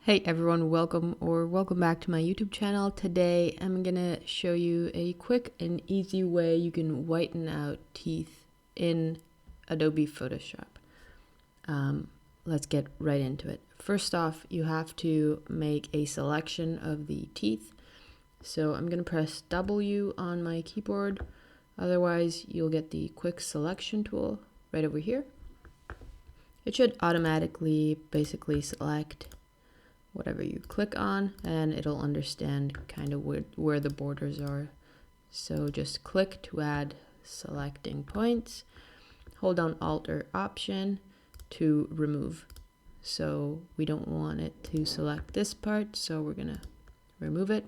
Hey everyone, welcome back to my YouTube channel. Today I'm gonna show you a quick and easy way you can whiten out teeth in Adobe Photoshop. Let's get right into it. First off, you have to make a selection of the teeth. So I'm gonna press W on my keyboard. Otherwise, you'll get the quick selection tool right over here. It should automatically basically select whatever you click on, and it'll understand kind of where the borders are. So just click to add selecting points. Hold down Alt or Option to remove. So we don't want it to select this part, so we're gonna remove it.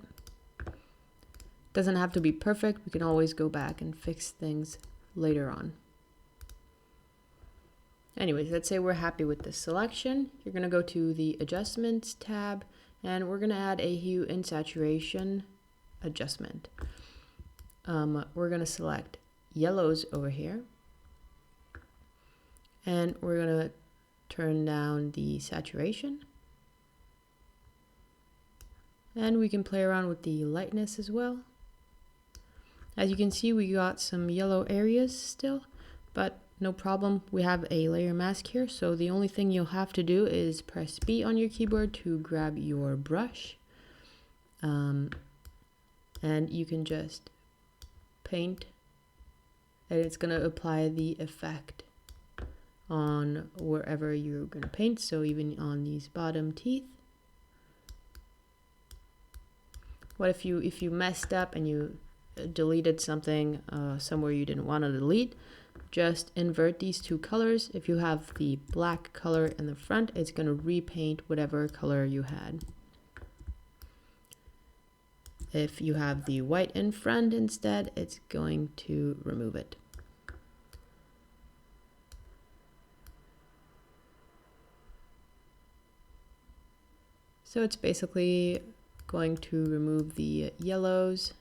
Doesn't have to be perfect. We can always go back and fix things later on. Anyways, let's say we're happy with the selection. You're going to go to the Adjustments tab, and we're going to add a Hue and Saturation adjustment. We're going to select yellows over here, and we're going to turn down the saturation. And we can play around with the lightness as well. As you can see, we got some yellow areas still, but no problem, we have a layer mask here, so the only thing you'll have to do is press B on your keyboard to grab your brush. And you can just paint, and it's going to apply the effect on wherever you're going to paint, so even on these bottom teeth. What if you messed up and you deleted something somewhere you didn't want to delete? Just invert these two colors. If you have the black color in the front, it's going to repaint whatever color you had. If you have the white in front instead, it's going to remove it. So it's basically going to remove the yellows.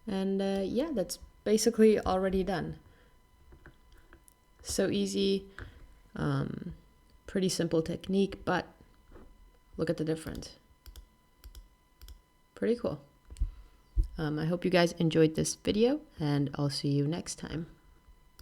And yeah, that's basically already done. So easy, pretty simple technique, but look at the difference. Pretty cool. I hope you guys enjoyed this video, and I'll see you next time.